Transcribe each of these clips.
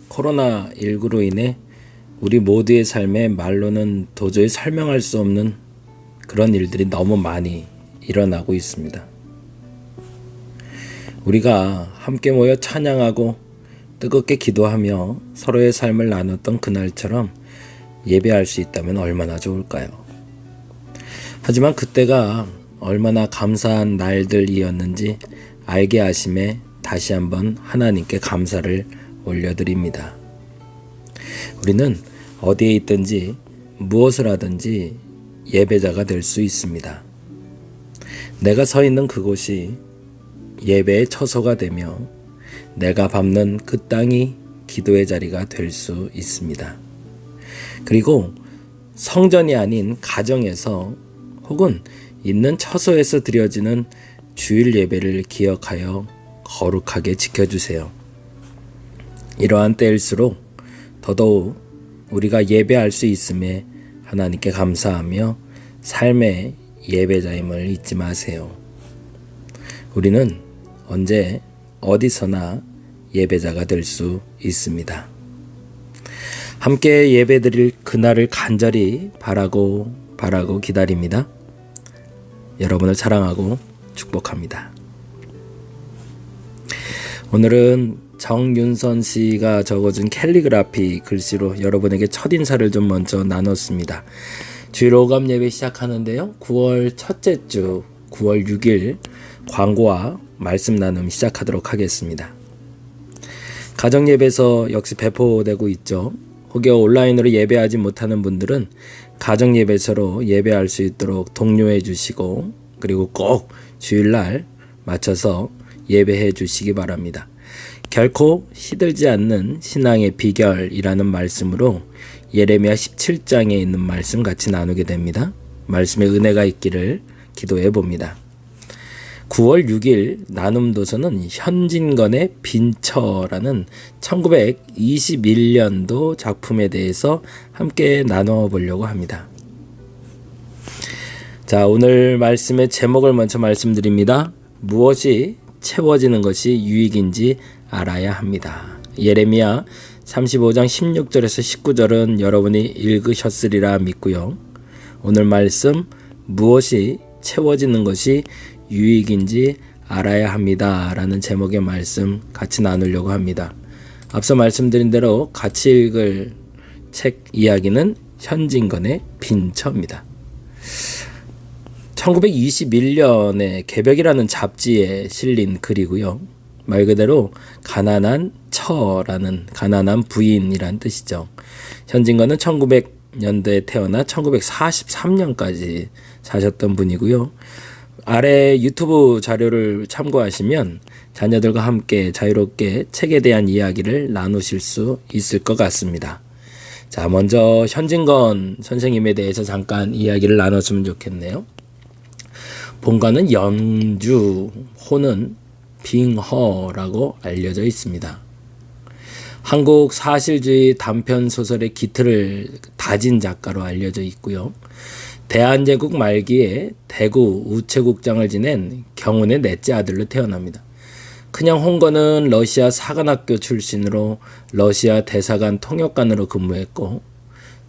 코로나19로 인해 우리 모두의 삶에 말로는 도저히 설명할 수 없는 그런 일들이 너무 많이 일어나고 있습니다. 우리가 함께 모여 찬양하고 뜨겁게 기도하며 서로의 삶을 나눴던 그날처럼 예배할 수 있다면 얼마나 좋을까요? 하지만 그때가 얼마나 감사한 날들이었는지 알게 하심에 다시 한번 하나님께 감사를 올려드립니다. 우리는 어디에 있든지 무엇을 하든지 예배자가 될 수 있습니다. 내가 서 있는 그곳이 예배의 처소가 되며 내가 밟는 그 땅이 기도의 자리가 될 수 있습니다. 그리고 성전이 아닌 가정에서 혹은 있는 처소에서 드려지는 주일 예배를 기억하여 거룩하게 지켜주세요. 이러한 때일수록 더더욱 우리가 예배할 수 있음에 하나님께 감사하며 삶의 예배자임을 잊지 마세요. 우리는 언제 어디서나 예배자가 될 수 있습니다. 함께 예배드릴 그날을 간절히 바라고 기다립니다. 여러분을 사랑하고 축복합니다. 오늘은 정윤선 씨가 적어준 캘리그라피 글씨로 여러분에게 첫인사를 좀 먼저 나눴습니다. 주일 오감 예배 시작하는데요. 9월 첫째 주 9월 6일 광고와 말씀 나눔 시작하도록 하겠습니다. 가정예배에서 역시 배포되고 있죠. 혹여 온라인으로 예배하지 못하는 분들은 가정예배서로 예배할 수 있도록 독려해 주시고 그리고 꼭 주일날 맞춰서 예배해 주시기 바랍니다. 결코 시들지 않는 신앙의 비결이라는 말씀으로 예레미야 17장에 있는 말씀 같이 나누게 됩니다. 말씀에 은혜가 있기를 기도해 봅니다. 9월 6일 나눔도서는 현진건의 빈처라는 1921년도 작품에 대해서 함께 나눠 보려고 합니다. 자, 오늘 말씀의 제목을 먼저 말씀드립니다. 무엇이 채워지는 것이 유익인지 알아야 합니다. 예레미야 35장 16절에서 19절은 여러분이 읽으셨으리라 믿고요. 오늘 말씀 무엇이 채워지는 것이 유익인지 알아야 합니다 라는 제목의 말씀 같이 나누려고 합니다. 앞서 말씀드린 대로 같이 읽을 책 이야기는 현진건의 빈처입니다. 1921년에 개벽이라는 잡지에 실린 글이고요. 말 그대로 가난한 처라는 가난한 부인이란 뜻이죠. 현진건은 1900년대에 태어나 1943년까지 사셨던 분이고요. 아래 유튜브 자료를 참고하시면 자녀들과 함께 자유롭게 책에 대한 이야기를 나누실 수 있을 것 같습니다. 자, 먼저 현진건 선생님에 대해서 잠깐 이야기를 나눴으면 좋겠네요. 본가는 연주, 호는 빙허라고 알려져 있습니다. 한국 사실주의 단편소설의 기틀을 다진 작가로 알려져 있고요. 대한제국 말기에 대구 우체국장을 지낸 경운의 넷째 아들로 태어납니다. 큰형 홍건은 러시아 사관학교 출신으로 러시아 대사관 통역관으로 근무했고,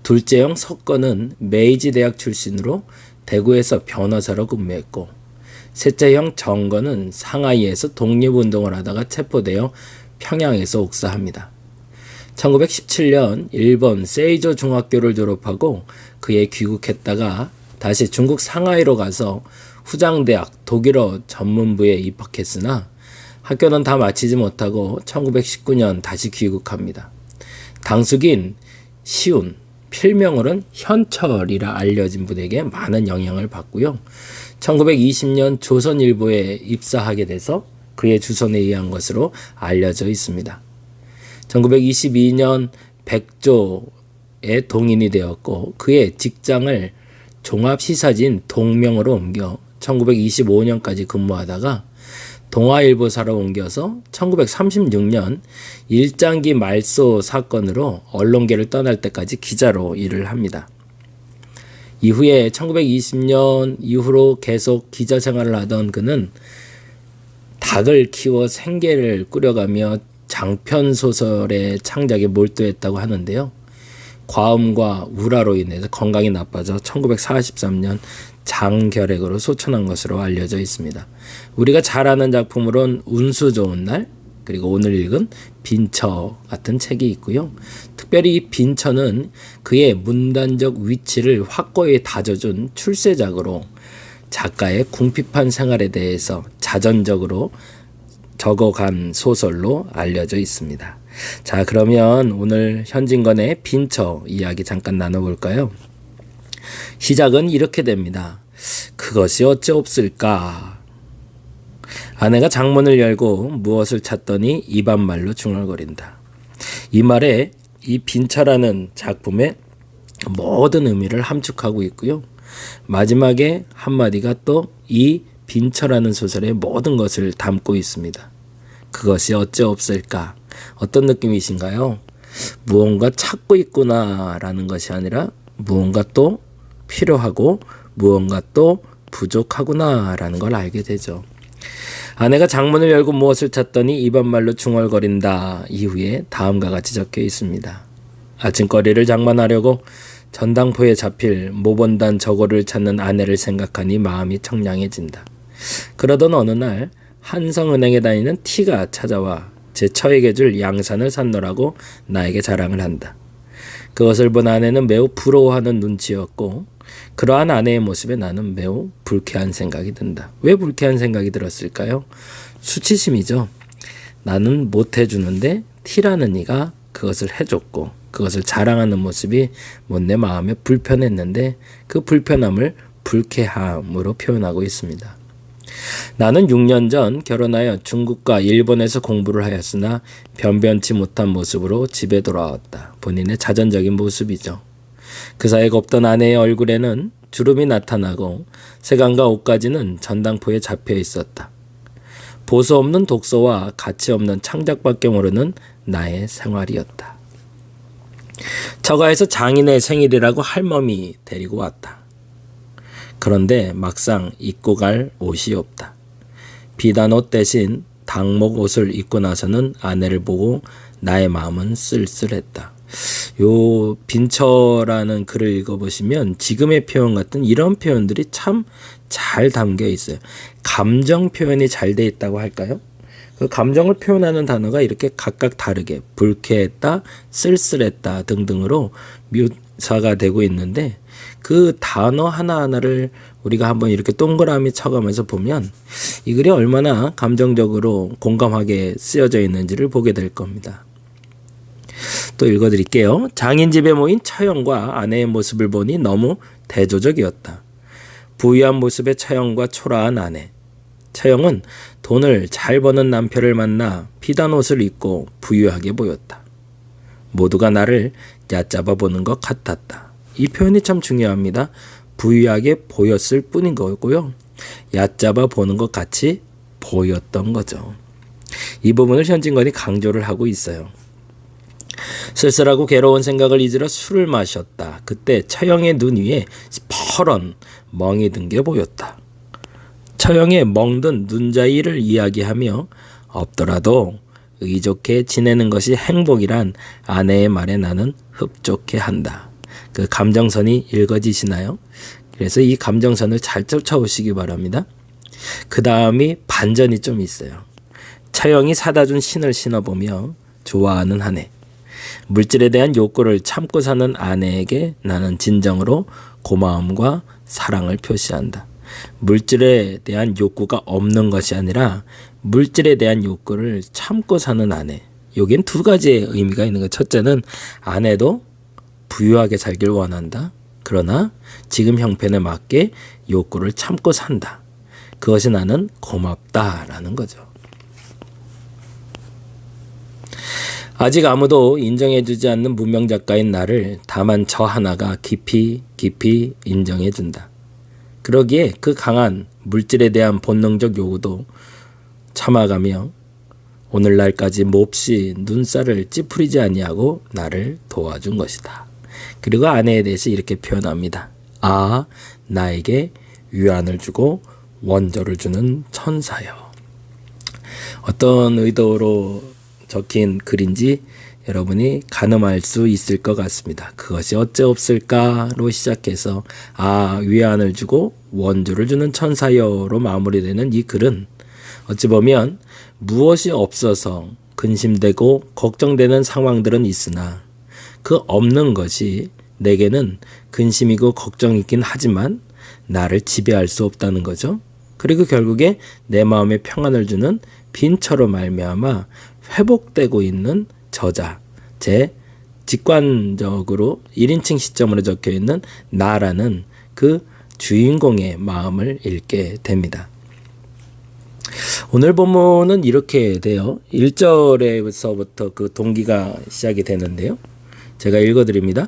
둘째 형 석건은 메이지 대학 출신으로 대구에서 변호사로 근무했고, 셋째 형 정건은 상하이에서 독립운동을 하다가 체포되어 평양에서 옥사합니다. 1917년 일본 세이조 중학교를 졸업하고 그에 귀국했다가 다시 중국 상하이로 가서 후장대학 독일어 전문부에 입학했으나 학교는 다 마치지 못하고 1919년 다시 귀국합니다. 당숙인 시운, 필명으로는 현철이라 알려진 분에게 많은 영향을 받고요. 1920년 조선일보에 입사하게 돼서 그의 주선에 의한 것으로 알려져 있습니다. 1922년 백조에 동인이 되었고 그의 직장을 종합시사지인 동명으로 옮겨 1925년까지 근무하다가 동아일보사로 옮겨서 1936년 일장기 말소 사건으로 언론계를 떠날 때까지 기자로 일을 합니다. 이후에 1920년 이후로 계속 기자 생활을 하던 그는 닭을 키워 생계를 꾸려가며 장편 소설의 창작에 몰두했다고 하는데요. 과음과 우라로 인해서 건강이 나빠져 1943년 장결핵으로 소천한 것으로 알려져 있습니다. 우리가 잘 아는 작품으론 운수 좋은 날, 그리고 오늘 읽은 빈처 같은 책이 있고요. 특별히 이 빈처는 그의 문단적 위치를 확고히 다져준 출세작으로 작가의 궁핍한 생활에 대해서 자전적으로 적어간 소설로 알려져 있습니다. 자, 그러면 오늘 현진건의 빈처 이야기 잠깐 나눠볼까요? 시작은 이렇게 됩니다. 그것이 어찌 없을까? 아내가 장문을 열고 무엇을 찾더니 입안말로 중얼거린다. 이 말에 이 빈처라는 작품의 모든 의미를 함축하고 있고요. 마지막에 한마디가 또 이 빈처라는 소설의 모든 것을 담고 있습니다. 그것이 어찌 없을까? 어떤 느낌이신가요? 무언가 찾고 있구나라는 것이 아니라 무언가 또 필요하고 무언가 또 부족하구나라는 걸 알게 되죠. 아내가 장문을 열고 무엇을 찾더니 입안말로 중얼거린다 이후에 다음과 같이 적혀 있습니다. 아침거리를 장만하려고 전당포에 잡힐 모본단 저고를 찾는 아내를 생각하니 마음이 청량해진다. 그러던 어느 날 한성은행에 다니는 T가 찾아와 제 처에게 줄 양산을 샀노라고 나에게 자랑을 한다. 그것을 본 아내는 매우 부러워하는 눈치였고 그러한 아내의 모습에 나는 매우 불쾌한 생각이 든다. 왜 불쾌한 생각이 들었을까요? 수치심이죠. 나는 못 해주는데 T라는 이가 그것을 해줬고 그것을 자랑하는 모습이 내 마음에 불편했는데 그 불편함을 불쾌함으로 표현하고 있습니다. 나는 6년 전 결혼하여 중국과 일본에서 공부를 하였으나 변변치 못한 모습으로 집에 돌아왔다. 본인의 자전적인 모습이죠. 그 사이에 곱던 아내의 얼굴에는 주름이 나타나고 세간과 옷가지는 전당포에 잡혀 있었다. 보수 없는 독서와 가치 없는 창작밖에 모르는 나의 생활이었다. 처가에서 장인의 생일이라고 할멈이 데리고 왔다. 그런데 막상 입고 갈 옷이 없다. 비단 옷 대신 당목 옷을 입고 나서는 아내를 보고 나의 마음은 쓸쓸했다. 요 빈처라는 글을 읽어보시면 지금의 표현 같은 이런 표현들이 참 잘 담겨 있어요. 감정 표현이 잘 돼 있다고 할까요? 그 감정을 표현하는 단어가 이렇게 각각 다르게 불쾌했다, 쓸쓸했다 등등으로 묘사가 되고 있는데 그 단어 하나하나를 우리가 한번 이렇게 동그라미 쳐가면서 보면 이 글이 얼마나 감정적으로 공감하게 쓰여져 있는지를 보게 될 겁니다. 또 읽어드릴게요. 장인 집에 모인 처형과 아내의 모습을 보니 너무 대조적이었다. 부유한 모습의 처형과 초라한 아내. 처형은 돈을 잘 버는 남편을 만나 비단 옷을 입고 부유하게 보였다. 모두가 나를 얕잡아 보는 것 같았다. 이 표현이 참 중요합니다. 부유하게 보였을 뿐인 거고요. 얕잡아 보는 것 같이 보였던 거죠. 이 부분을 현진건이 강조를 하고 있어요. 쓸쓸하고 괴로운 생각을 잊으러 술을 마셨다. 그때 처형의 눈 위에 퍼런 멍이 든 게 보였다. 처형의 멍든 눈자위를 이야기하며 없더라도 의좋게 지내는 것이 행복이란 아내의 말에 나는 흡족해 한다. 그 감정선이 읽어지시나요? 그래서 이 감정선을 잘 쫓아오시기 바랍니다. 그 다음이 반전이 좀 있어요. 처형이 사다 준 신을 신어보며 좋아하는 아내. 물질에 대한 욕구를 참고 사는 아내에게 나는 진정으로 고마움과 사랑을 표시한다. 물질에 대한 욕구가 없는 것이 아니라 물질에 대한 욕구를 참고 사는 아내. 여긴 두 가지의 의미가 있는 것. 첫째는 아내도 부유하게 살길 원한다. 그러나 지금 형편에 맞게 욕구를 참고 산다. 그것이 나는 고맙다라는 거죠. 아직 아무도 인정해주지 않는 무명 작가인 나를 다만 저 하나가 깊이 인정해준다. 그러기에 그 강한 물질에 대한 본능적 요구도 참아가며 오늘날까지 몹시 눈살을 찌푸리지 아니하고 나를 도와준 것이다. 그리고 아내에 대해서 이렇게 표현합니다. 아, 나에게 위안을 주고 원조를 주는 천사여. 어떤 의도로 적힌 글인지 여러분이 가늠할 수 있을 것 같습니다. 그것이 어째 없을까로 시작해서 위안을 주고 원조를 주는 천사여로 마무리되는 이 글은 어찌 보면 무엇이 없어서 근심되고 걱정되는 상황들은 있으나 그 없는 것이 내게는 근심이고 걱정이긴 하지만 나를 지배할 수 없다는 거죠. 그리고 결국에 내 마음에 평안을 주는 빈처로 말미암아 회복되고 있는 저자, 제 직관적으로 1인칭 시점으로 적혀있는 나라는 그 주인공의 마음을 읽게 됩니다. 오늘 본문은 이렇게 돼요. 1절에서부터 그 동기가 시작이 되는데요. 제가 읽어드립니다.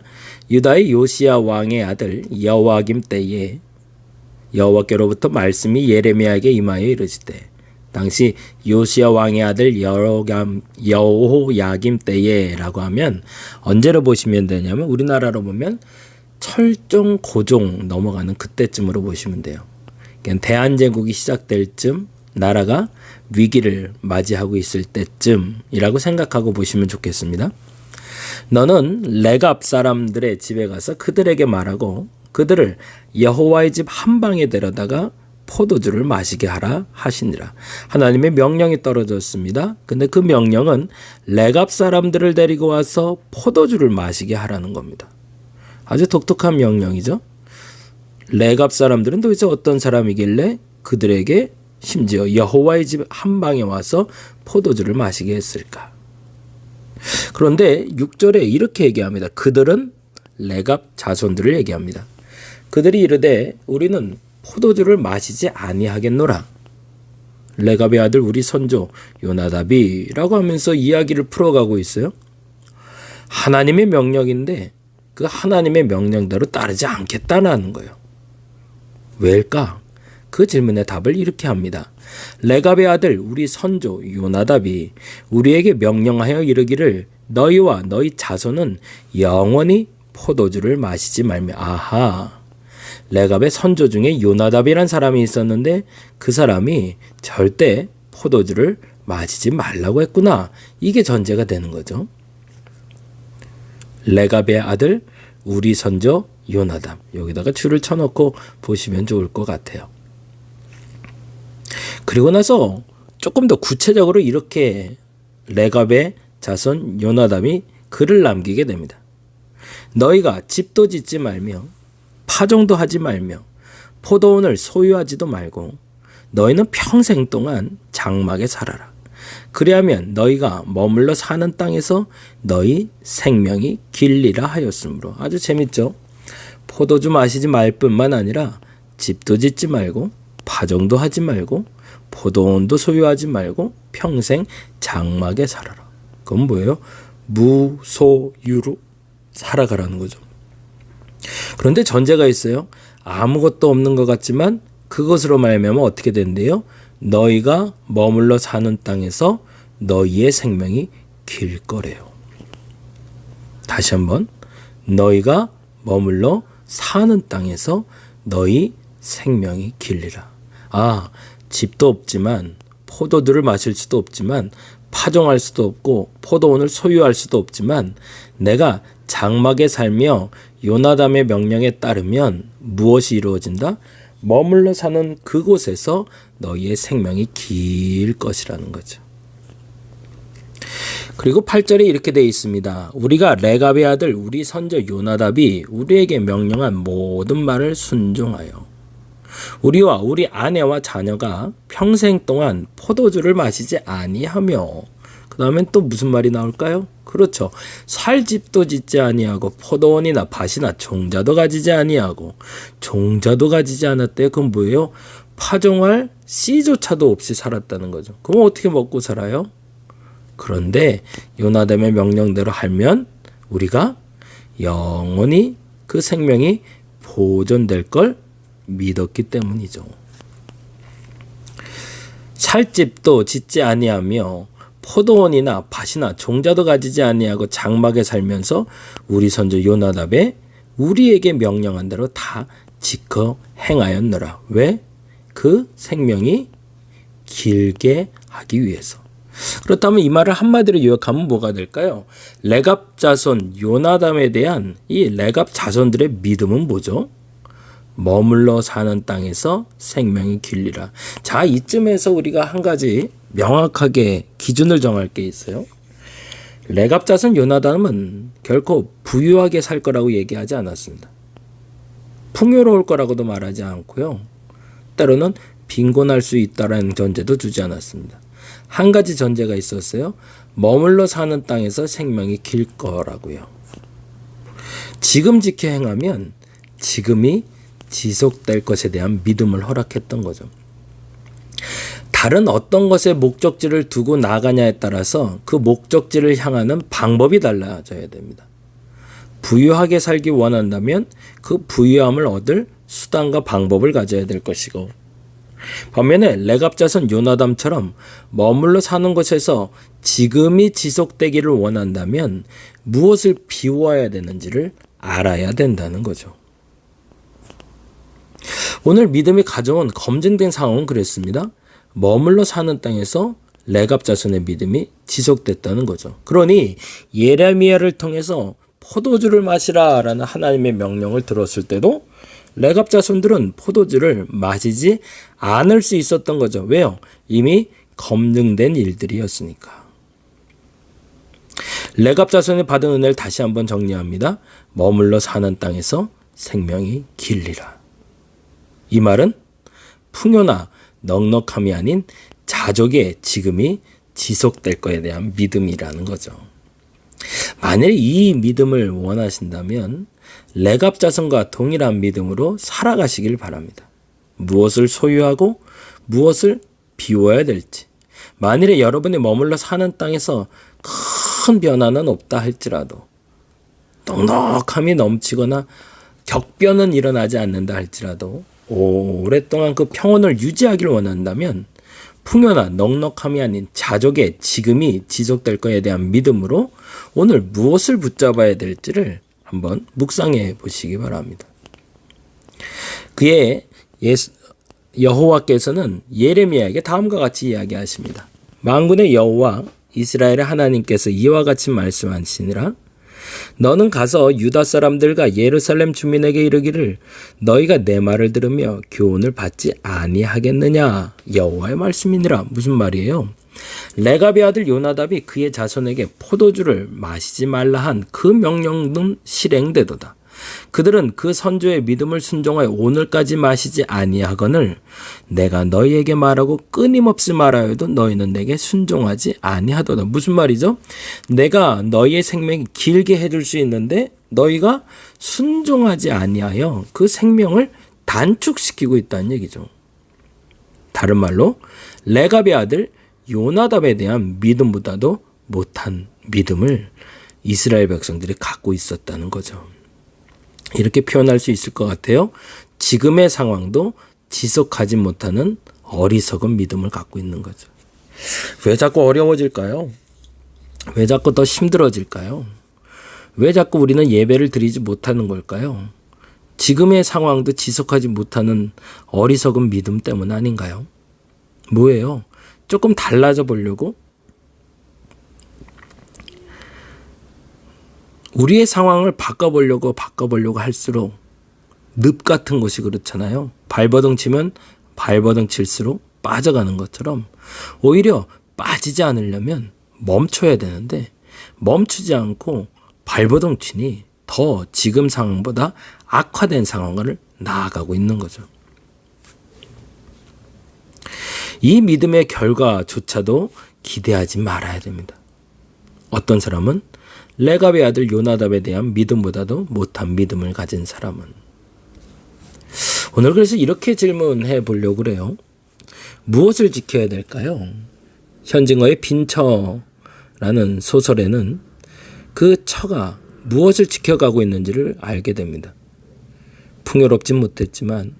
유다의 요시야 왕의 아들 여호야김 때에 여호와께로부터 말씀이 예레미야에게 임하여 이르시되 당시 요시야 왕의 아들 여호야김 때에라고 하면 언제로 보시면 되냐면 우리나라로 보면 철종 고종 넘어가는 그때쯤으로 보시면 돼요. 그러니까 대한제국이 시작될 쯤 나라가 위기를 맞이하고 있을 때쯤이라고 생각하고 보시면 좋겠습니다. 너는 레갑 사람들의 집에 가서 그들에게 말하고 그들을 여호와의 집 한 방에 데려다가 포도주를 마시게 하라 하시니라. 하나님의 명령이 떨어졌습니다. 근데 그 명령은 레갑 사람들을 데리고 와서 포도주를 마시게 하라는 겁니다. 아주 독특한 명령이죠. 레갑 사람들은 도대체 어떤 사람이길래 그들에게 심지어 여호와의 집 한 방에 와서 포도주를 마시게 했을까? 그런데 6절에 이렇게 얘기합니다. 그들은 레갑 자손들을 얘기합니다. 그들이 이르되 우리는 포도주를 마시지 아니하겠노라. 레갑의 아들 우리 선조 요나답이라고 하면서 이야기를 풀어가고 있어요. 하나님의 명령인데 그 하나님의 명령대로 따르지 않겠다는 거예요. 왜일까? 그 질문의 답을 이렇게 합니다. 레갑의 아들 우리 선조 요나답이 우리에게 명령하여 이르기를 너희와 너희 자손은 영원히 포도주를 마시지 말며. 레갑의 선조 중에 요나답이란 사람이 있었는데 그 사람이 절대 포도주를 마시지 말라고 했구나. 이게 전제가 되는 거죠. 레갑의 아들 우리 선조 요나답. 여기다가 줄을 쳐놓고 보시면 좋을 것 같아요. 그리고 나서 조금 더 구체적으로 이렇게 레갑의 자손 요나답이 글을 남기게 됩니다. 너희가 집도 짓지 말며 파종도 하지 말며 포도원을 소유하지도 말고 너희는 평생 동안 장막에 살아라. 그리하면 너희가 머물러 사는 땅에서 너희 생명이 길리라 하였으므로. 아주 재밌죠? 포도주 마시지 말 뿐만 아니라 집도 짓지 말고 파종도 하지 말고 포도원도 소유하지 말고 평생 장막에 살아라. 그건 뭐예요? 무소유로 살아가라는 거죠. 그런데 전제가 있어요. 아무것도 없는 것 같지만 그것으로 말미암아 어떻게 된대요? 너희가 머물러 사는 땅에서 너희의 생명이 길 거래요. 다시 한번 너희가 머물러 사는 땅에서 너희 생명이 길리라. 집도 없지만 포도주를 마실 수도 없지만 파종할 수도 없고 포도원을 소유할 수도 없지만 내가 장막에 살며 요나답의 명령에 따르면 무엇이 이루어진다? 머물러 사는 그곳에서 너희의 생명이 길 것이라는 거죠. 그리고 8절에 이렇게 되어 있습니다. 우리가 레갑의 아들 우리 선조 요나답이 우리에게 명령한 모든 말을 순종하여 우리와 우리 아내와 자녀가 평생 동안 포도주를 마시지 아니하며, 그 다음엔 또 무슨 말이 나올까요? 그렇죠. 살 집도 짓지 아니하고 포도원이나 밭이나 종자도 가지지 아니하고 종자도 가지지 않았대요. 그건 뭐예요? 파종할 씨조차도 없이 살았다는 거죠. 그럼 어떻게 먹고 살아요? 그런데 요나답의 명령대로 하면 우리가 영원히 그 생명이 보존될 걸 믿었기 때문이죠. 살 집도 짓지 아니하며 포도원이나 밭이나 종자도 가지지 아니하고 장막에 살면서 우리 선조 요나답의 우리에게 명령한 대로 다 지켜 행하였노라. 왜? 그 생명이 길게 하기 위해서. 그렇다면 이 말을 한마디로 요약하면 뭐가 될까요? 레갑 자손 요나담에 대한 이 레갑 자손들의 믿음은 뭐죠? 머물러 사는 땅에서 생명이 길리라. 자, 이쯤에서 우리가 한 가지 명확하게 기준을 정할 게 있어요. 레갑 자손 요나담은 결코 부유하게 살 거라고 얘기하지 않았습니다. 풍요로울 거라고도 말하지 않고요. 때로는 빈곤할 수 있다라는 전제도 주지 않았습니다. 한 가지 전제가 있었어요. 머물러 사는 땅에서 생명이 길 거라고요. 지금 지켜 행하면 지금이 지속될 것에 대한 믿음을 허락했던 거죠. 다른 어떤 것에 목적지를 두고 나가냐에 따라서 그 목적지를 향하는 방법이 달라져야 됩니다. 부유하게 살기 원한다면 그 부유함을 얻을 수단과 방법을 가져야 될 것이고, 반면에 레갑 자손 요나담처럼 머물러 사는 곳에서 지금이 지속되기를 원한다면 무엇을 비워야 되는지를 알아야 된다는 거죠. 오늘 믿음이 가져온 검증된 상황은 그랬습니다. 머물러 사는 땅에서 레갑 자손의 믿음이 지속됐다는 거죠. 그러니 예레미야를 통해서 포도주를 마시라라는 하나님의 명령을 들었을 때도 레갑 자손들은 포도주를 마시지 않을 수 있었던 거죠. 왜요? 이미 검증된 일들이었으니까. 레갑 자손이 받은 은혜를 다시 한번 정리합니다. 머물러 사는 땅에서 생명이 길리라. 이 말은 풍요나 넉넉함이 아닌 자족의 지금이 지속될 것에 대한 믿음이라는 거죠. 만일 이 믿음을 원하신다면 레갑 자손과 동일한 믿음으로 살아가시길 바랍니다. 무엇을 소유하고 무엇을 비워야 될지, 만일에 여러분이 머물러 사는 땅에서 큰 변화는 없다 할지라도, 넉넉함이 넘치거나 격변은 일어나지 않는다 할지라도 오랫동안 그 평온을 유지하기를 원한다면 풍요나 넉넉함이 아닌 자족의 지금이 지속될 것에 대한 믿음으로 오늘 무엇을 붙잡아야 될지를 한번 묵상해 보시기 바랍니다. 그의 여호와께서는 예레미야에게 다음과 같이 이야기하십니다. 만군의 여호와 이스라엘의 하나님께서 이와 같이 말씀하시니라. 너는 가서 유다 사람들과 예루살렘 주민에게 이르기를 너희가 내 말을 들으며 교훈을 받지 아니하겠느냐. 여호와의 말씀이니라. 무슨 말이에요? 레갑의 아들 요나답이 그의 자손에게 포도주를 마시지 말라 한 그 명령은 실행되도다. 그들은 그 선조의 믿음을 순종하여 오늘까지 마시지 아니하거늘 내가 너희에게 말하고 끊임없이 말하여도 너희는 내게 순종하지 아니하도다. 무슨 말이죠? 내가 너희의 생명이 길게 해줄 수 있는데 너희가 순종하지 아니하여 그 생명을 단축시키고 있다는 얘기죠. 다른 말로 레갑의 아들 요나답에 대한 믿음보다도 못한 믿음을 이스라엘 백성들이 갖고 있었다는 거죠. 이렇게 표현할 수 있을 것 같아요. 지금의 상황도 지속하지 못하는 어리석은 믿음을 갖고 있는 거죠. 왜 자꾸 어려워질까요? 왜 자꾸 더 힘들어질까요? 왜 자꾸 우리는 예배를 드리지 못하는 걸까요? 지금의 상황도 지속하지 못하는 어리석은 믿음 때문 아닌가요? 뭐예요? 조금 달라져 보려고? 우리의 상황을 바꿔보려고 할수록 늪 같은 곳이 그렇잖아요. 발버둥 치면 발버둥 칠수록 빠져가는 것처럼 오히려 빠지지 않으려면 멈춰야 되는데 멈추지 않고 발버둥 치니 더 지금 상황보다 악화된 상황을 나아가고 있는 거죠. 이 믿음의 결과조차도 기대하지 말아야 됩니다. 어떤 사람은 레갑의 아들 요나답에 대한 믿음보다도 못한 믿음을 가진 사람은. 오늘 그래서 이렇게 질문해 보려고 그래요. 무엇을 지켜야 될까요? 현징어의 빈처라는 소설에는 그 처가 무엇을 지켜가고 있는지를 알게 됩니다. 풍요롭진 못했지만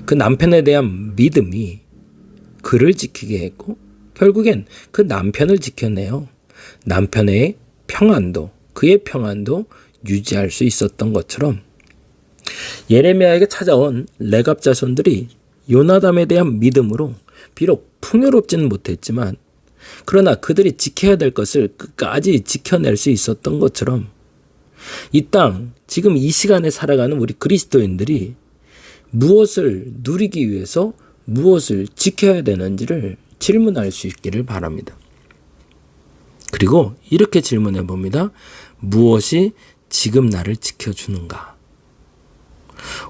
그 남편에 대한 믿음이 그를 지키게 했고 결국엔 그 남편을 지켜내요. 남편의 평안도, 그의 평안도 유지할 수 있었던 것처럼 예레미야에게 찾아온 레갑 자손들이 요나담에 대한 믿음으로 비록 풍요롭지는 못했지만 그러나 그들이 지켜야 될 것을 끝까지 지켜낼 수 있었던 것처럼 이 땅, 지금 이 시간에 살아가는 우리 그리스도인들이 무엇을 누리기 위해서 무엇을 지켜야 되는지를 질문할 수 있기를 바랍니다. 그리고 이렇게 질문해 봅니다. 무엇이 지금 나를 지켜주는가?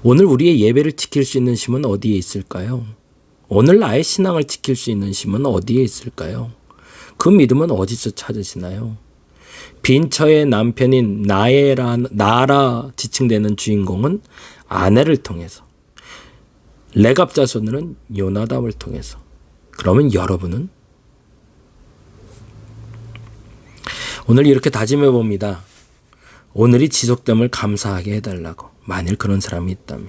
오늘 우리의 예배를 지킬 수 있는 힘은 어디에 있을까요? 오늘 나의 신앙을 지킬 수 있는 힘은 어디에 있을까요? 그 믿음은 어디서 찾으시나요? 빈처의 남편인 나라 지칭되는 주인공은 아내를 통해서, 레갑 자손은 요나답을 통해서. 그러면 여러분은? 오늘 이렇게 다짐해 봅니다. 오늘이 지속됨을 감사하게 해달라고. 만일 그런 사람이 있다면.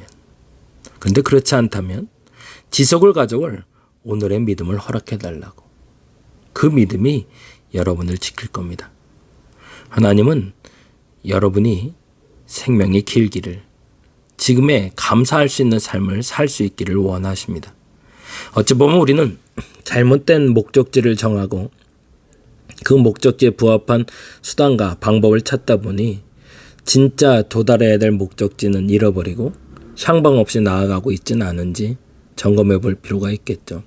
그런데 그렇지 않다면 지속을 가져올 오늘의 믿음을 허락해 달라고. 그 믿음이 여러분을 지킬 겁니다. 하나님은 여러분이 생명이 길기를, 지금에 감사할 수 있는 삶을 살 수 있기를 원하십니다. 어찌 보면 우리는 잘못된 목적지를 정하고 그 목적지에 부합한 수단과 방법을 찾다 보니 진짜 도달해야 될 목적지는 잃어버리고 향방 없이 나아가고 있지는 않은지 점검해 볼 필요가 있겠죠.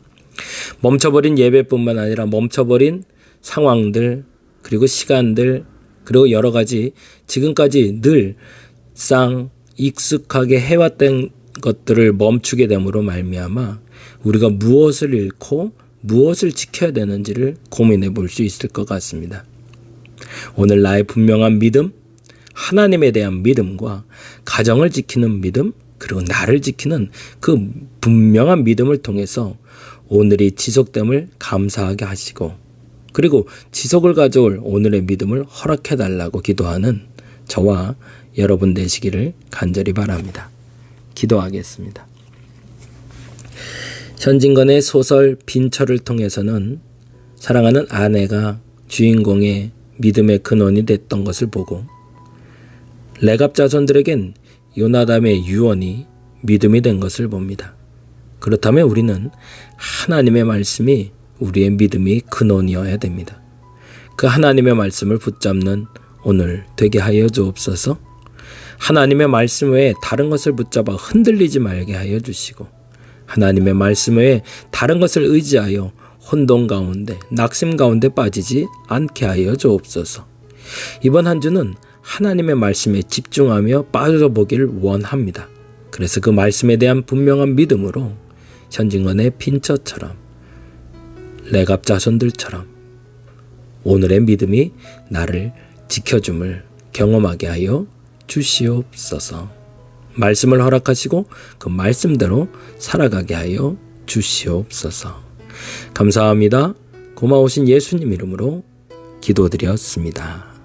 멈춰버린 예배뿐만 아니라 멈춰버린 상황들, 그리고 시간들, 그리고 여러 가지 지금까지 늘상 익숙하게 해왔던 것들을 멈추게 됨으로 말미암아 우리가 무엇을 잃고 무엇을 지켜야 되는지를 고민해 볼 수 있을 것 같습니다. 오늘 나의 분명한 믿음, 하나님에 대한 믿음과 가정을 지키는 믿음, 그리고 나를 지키는 그 분명한 믿음을 통해서 오늘이 지속됨을 감사하게 하시고, 그리고 지속을 가져올 오늘의 믿음을 허락해 달라고 기도하는 저와 여러분 되시기를 간절히 바랍니다. 기도하겠습니다. 현진건의 소설 빈처를 통해서는 사랑하는 아내가 주인공의 믿음의 근원이 됐던 것을 보고, 레갑 자손들에겐 요나답의 유언이 믿음이 된 것을 봅니다. 그렇다면 우리는 하나님의 말씀이 우리의 믿음이 근원이어야 됩니다. 그 하나님의 말씀을 붙잡는 오늘 되게 하여 주옵소서. 하나님의 말씀 외에 다른 것을 붙잡아 흔들리지 말게 하여 주시고, 하나님의 말씀 외에 다른 것을 의지하여 혼돈 가운데, 낙심 가운데 빠지지 않게 하여 주옵소서. 이번 한 주는 하나님의 말씀에 집중하며 빠져보기를 원합니다. 그래서 그 말씀에 대한 분명한 믿음으로 현진건의 빈처처럼, 레갑 자손들처럼 오늘의 믿음이 나를 지켜줌을 경험하게 하여 주시옵소서. 말씀을 허락하시고 그 말씀대로 살아가게 하여 주시옵소서. 감사합니다. 고마우신 예수님 이름으로 기도드렸습니다.